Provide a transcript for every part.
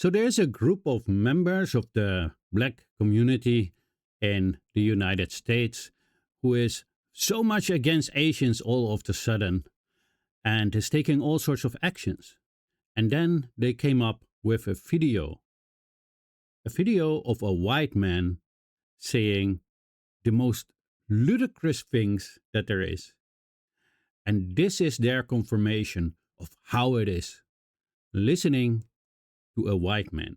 So there's a group of members of the black community in the United States who is so much against Asians all of a sudden and is taking all sorts of actions. And then they came up with a video of a white man saying the most ludicrous things that there is. And this is their confirmation of how it is listening to a white man.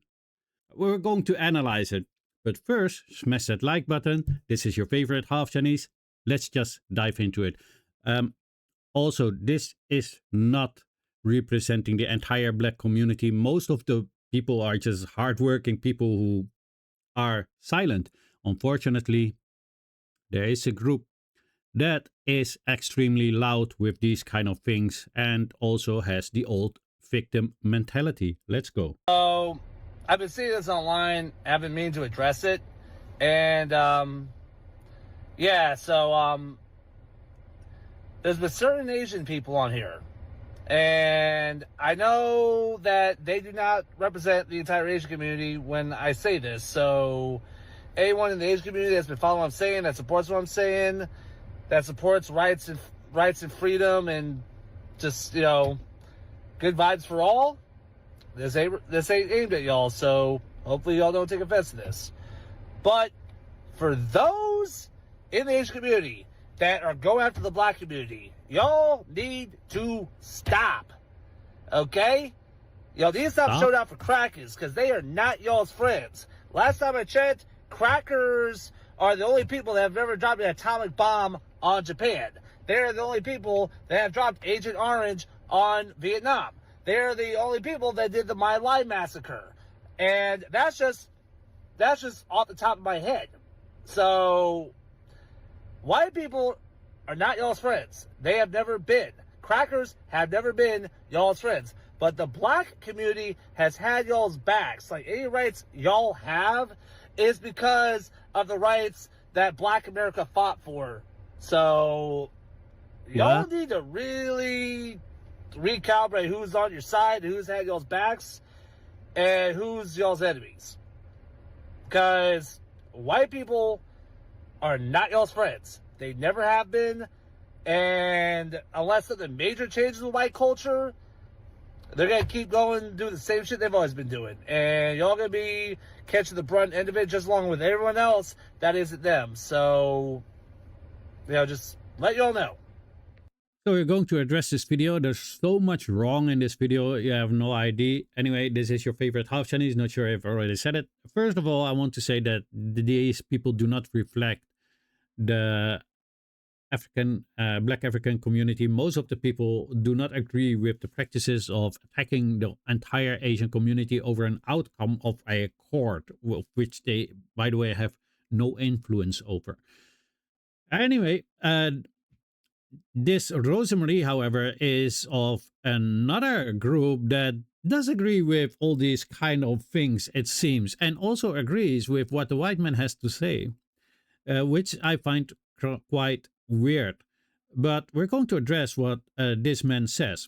We're going to analyze it, but first, smash that like button. This is your favorite half Chinese. Let's just dive into it. Also, this is not representing the entire black community. Most of the people are just hardworking people who are silent. Unfortunately, there is a group that is extremely loud with these kind of things and also has the old victim mentality. Let's go. So I've been seeing this online. I haven't mean to address it. And there's been certain Asian people on here. And I know that they do not represent the entire Asian community when I say this. So anyone in the Asian community that's been following what I'm saying, that supports what I'm saying, that supports rights and freedom and just, good vibes for all, this ain't aimed at y'all. So hopefully y'all don't take offense to this. But for those in the Asian community that are going after the black community, y'all need to stop. Okay? Y'all need to stop showing out for crackers because they are not y'all's friends. Last time I checked, crackers are the only people that have ever dropped an atomic bomb on Japan. They're the only people that have dropped Agent Orange on Vietnam. They're the only people that did the My Lai massacre. And that's just off the top of my head. So white people are not y'all's friends. They have never been. Crackers have never been y'all's friends. But the black community has had y'all's backs. Like, any rights y'all have is because of the rights that black America fought for. So y'all need to really recalibrate who's on your side, who's had y'all's backs, and who's y'all's enemies. Because white people are not y'all's friends. They never have been. And unless something major changes with white culture, they're going to keep going and do the same shit they've always been doing. And y'all going to be catching the brunt end of it just along with everyone else that isn't them. So, just let y'all know. So we're going to address this video. There's so much wrong in this video. You have no idea. Anyway, this is your favorite half Chinese. Not sure if I already said it. First of all, I want to say that these people do not reflect the black African community. Most of the people do not agree with the practices of attacking the entire Asian community over an outcome of a court, which they, by the way, have no influence over. Anyway, this Rosemarie, however, is of another group that does agree with all these kind of things, it seems, and also agrees with what the white man has to say, which I find quite weird. But we're going to address what this man says.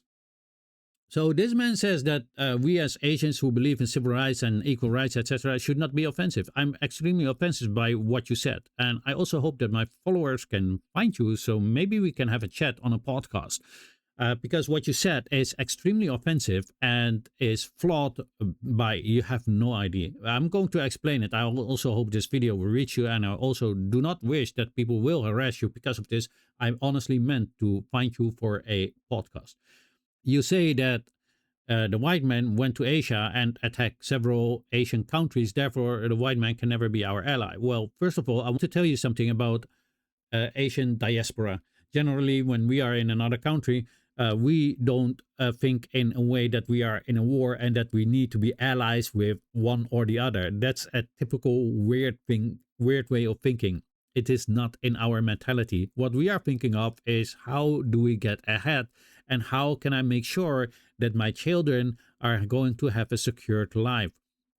So this man says that we as Asians who believe in civil rights and equal rights, etc., should not be offensive. I'm extremely offensive by what you said. And I also hope that my followers can find you, so maybe we can have a chat on a podcast. Because what you said is extremely offensive and is flawed by, you have no idea. I'm going to explain it. I also hope this video will reach you, and I also do not wish that people will harass you because of this. I honestly meant to find you for a podcast. You say that the white man went to Asia and attacked several Asian countries, therefore the white man can never be our ally. Well, first of all, I want to tell you something about Asian diaspora. Generally, when we are in another country, we don't think in a way that we are in a war and that we need to be allies with one or the other. That's a typical weird way of thinking. It is not in our mentality. What we are thinking of is, how do we get ahead, and how can I make sure that my children are going to have a secured life?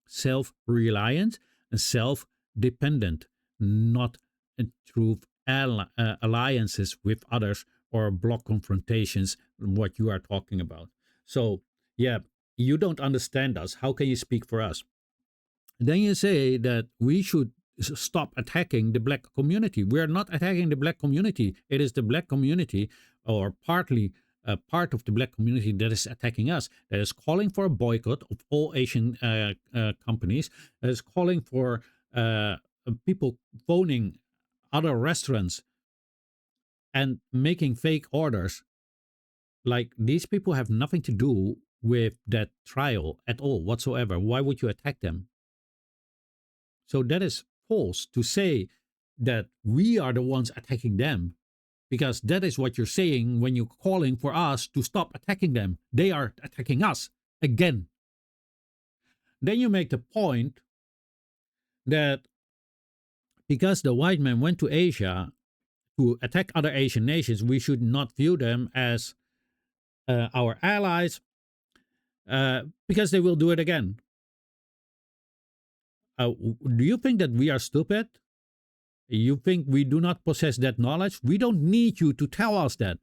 Self-reliant and self-dependent, not through alliances with others or block confrontations, what you are talking about. So, yeah, you don't understand us. How can you speak for us? Then you say that we should stop attacking the black community. We are not attacking the black community. It is the black community, or partly a part of the black community, that is attacking us, that is calling for a boycott of all Asian companies, that is calling for people phoning other restaurants and making fake orders. Like, these people have nothing to do with that trial at all whatsoever. Why would you attack them? So that is false to say that we are the ones attacking them, because that is what you're saying when you're calling for us to stop attacking them. They are attacking us again. Then you make the point that because the white man went to Asia to attack other Asian nations, we should not view them as our allies, because they will do it again. Do you think that we are stupid? You think we do not possess that knowledge? We don't need you to tell us that.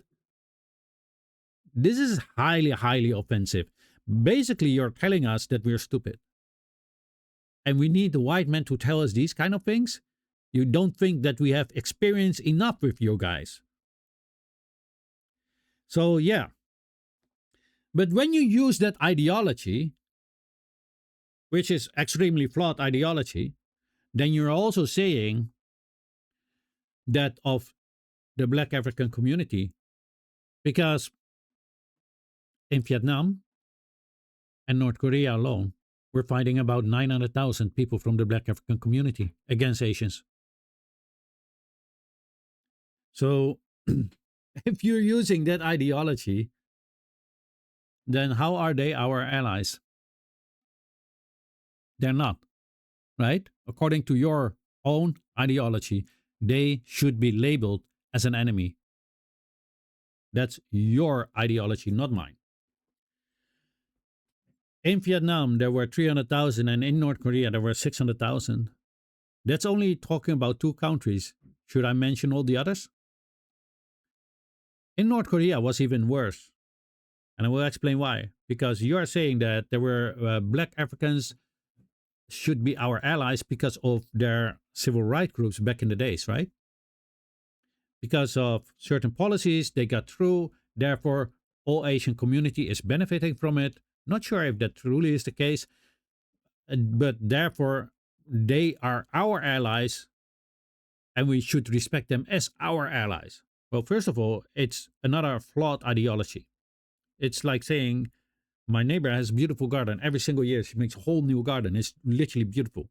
This is highly, highly offensive. Basically, you're telling us that we're stupid. And we need the white man to tell us these kind of things? You don't think that we have experience enough with you guys? So, yeah. But when you use that ideology, which is extremely flawed ideology, then you're also saying that of the black African community, because in Vietnam and North Korea alone, we're fighting about 900,000 people from the black African community against Asians. So if you're using that ideology, then how are they our allies? They're not, right? According to your own ideology, they should be labeled as an enemy. That's your ideology, not mine. In Vietnam, there were 300,000, and in North Korea, there were 600,000. That's only talking about two countries. Should I mention all the others? In North Korea, it was even worse. And I will explain why. Because you are saying that there were black Africans should be our allies because of their civil rights groups back in the days, right? Because of certain policies they got through, therefore all Asian community is benefiting from it. Not sure if that truly is the case, but therefore they are our allies and we should respect them as our allies. Well, first of all, it's another flawed ideology. It's like saying my neighbor has a beautiful garden. Every single year she makes a whole new garden. It's literally beautiful.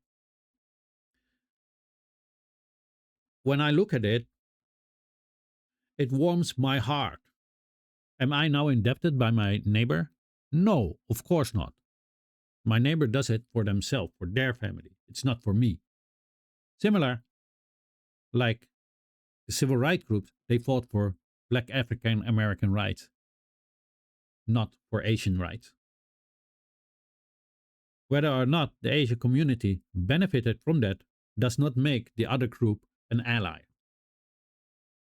When I look at it, it warms my heart. Am I now indebted by my neighbor? No, of course not. My neighbor does it for themselves, for their family. It's not for me. Similar, like the civil rights groups, they fought for black African American rights, not for Asian rights. Whether or not the Asian community benefited from that does not make the other group an ally.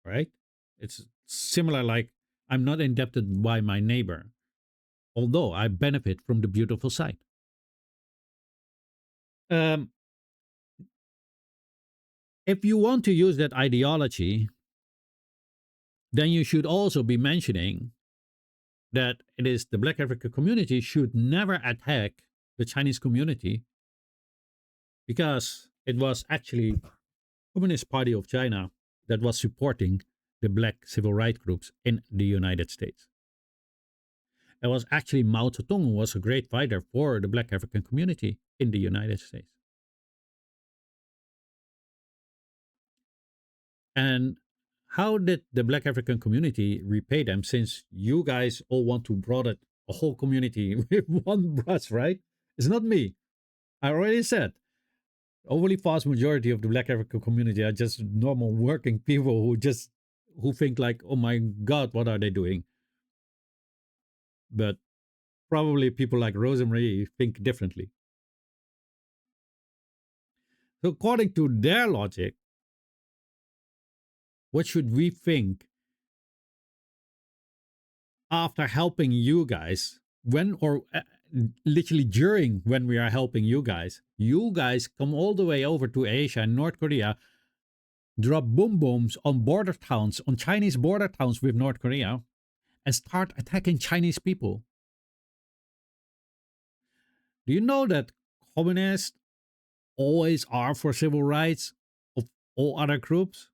Right? It's similar, like I'm not indebted by my neighbor, although I benefit from the beautiful sight. Um, if you want to use that ideology, then you should also be mentioning that it is the black African community should never attack the Chinese community, because it was actually Communist Party of China that was supporting the black civil rights groups in the United States. It was actually Mao Zedong who was a great fighter for the black African community in the United States. And how did the black African community repay them, since you guys all want to broaden a whole community with one brush, right? It's not me. I already said, overly vast majority of the black African community are just normal working people who think like, oh my God, what are they doing? But probably people like Rosemary think differently. So according to their logic, what should we think after helping you guys? When or literally during when we are helping you guys. You guys come all the way over to Asia and North Korea, drop boom booms on border towns, on Chinese border towns with North Korea, and start attacking Chinese people. Do you know that communists always are for civil rights of all other groups?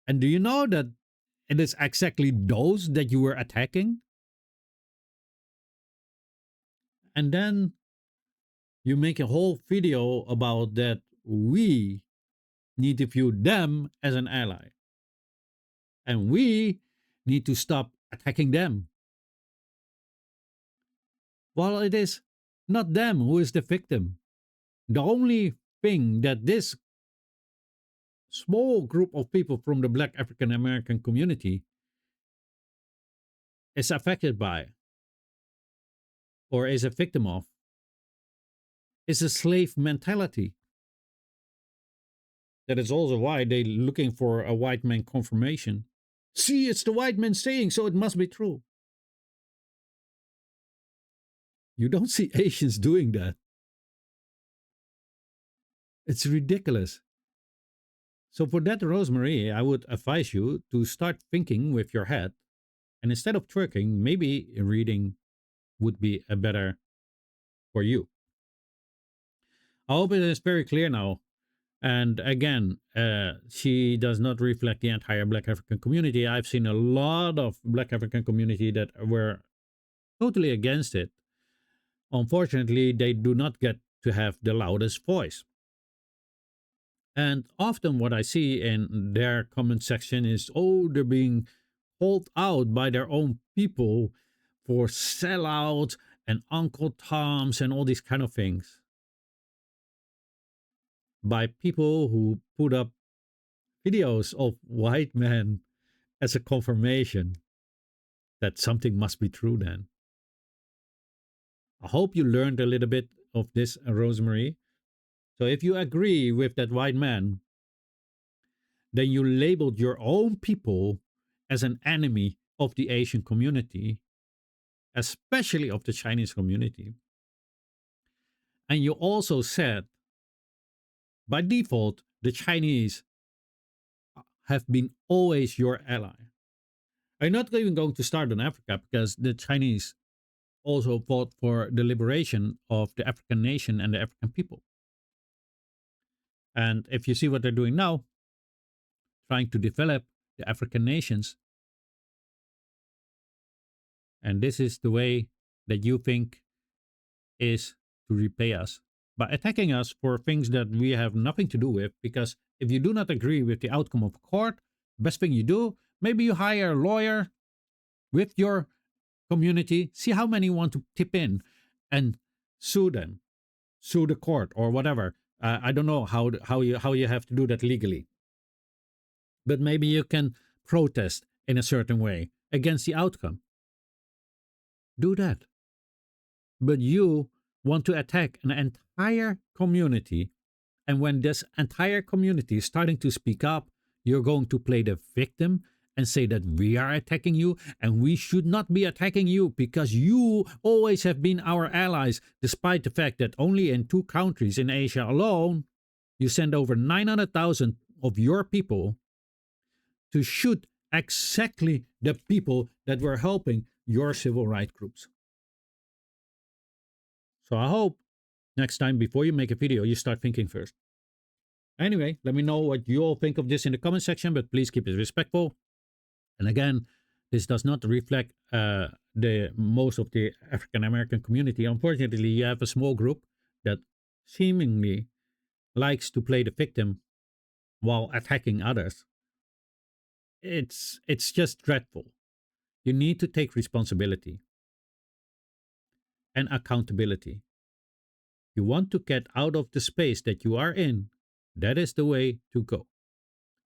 And do you know that it is exactly those that you were attacking? And then you make a whole video about that we need to view them as an ally. And we need to stop attacking them. While it is not them who is the victim. The only thing that this small group of people from the Black African American community is affected by or is a victim of is a slave mentality. That is also why they're looking for a white man confirmation. See, it's the white man saying, so it must be true. You don't see Asians doing that. It's ridiculous. So for that, Rosemary, I would advise you to start thinking with your head. And instead of twerking, maybe reading would be a better for you. I hope it is very clear now. And again, she does not reflect the entire Black African community. I've seen a lot of Black African community that were totally against it. Unfortunately, they do not get to have the loudest voice. And often what I see in their comment section is, oh, they're being called out by their own people for sellout and Uncle Toms and all these kind of things. By people who put up videos of white men as a confirmation that something must be true then. I hope you learned a little bit of this, Rosemary. So if you agree with that white man, then you labeled your own people as an enemy of the Asian community, especially of the Chinese community. And you also said, by default, the Chinese have been always your ally. I'm not even going to start on Africa because the Chinese also fought for the liberation of the African nation and the African people. And if you see what they're doing now, trying to develop the African nations, and this is the way that you think is to repay us by attacking us for things that we have nothing to do with. Because if you do not agree with the outcome of court, best thing you do, maybe you hire a lawyer with your community, see how many want to tip in and sue them, sue the court or whatever. I don't know how you have to do that legally, but maybe you can protest in a certain way against the outcome. Do that. But you want to attack an entire community, and when this entire community is starting to speak up, you're going to play the victim and say that we are attacking you and we should not be attacking you because you always have been our allies, despite the fact that only in 2 countries in Asia alone, you send over 900,000 of your people to shoot exactly the people that were helping your civil rights groups. So I hope next time before you make a video, you start thinking first. Anyway, let me know what you all think of this in the comment section, but please keep it respectful. And again, this does not reflect the most of the African American community. Unfortunately, you have a small group that seemingly likes to play the victim while attacking others. It's just dreadful. You need to take responsibility and accountability. You want to get out of the space that you are in, that is the way to go.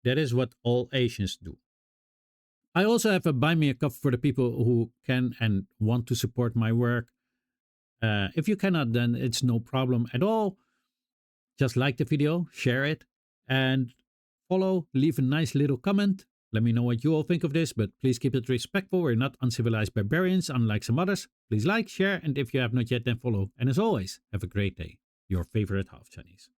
That is what all Asians do. I also have a buy me a cup for the people who can and want to support my work. If you cannot, then it's no problem at all. Just like the video, share it, and follow, leave a nice little comment. Let me know what you all think of this, but please keep it respectful. We're not uncivilized barbarians, unlike some others. Please like, share, and if you have not yet, then follow. And as always, have a great day. Your favorite half Chinese.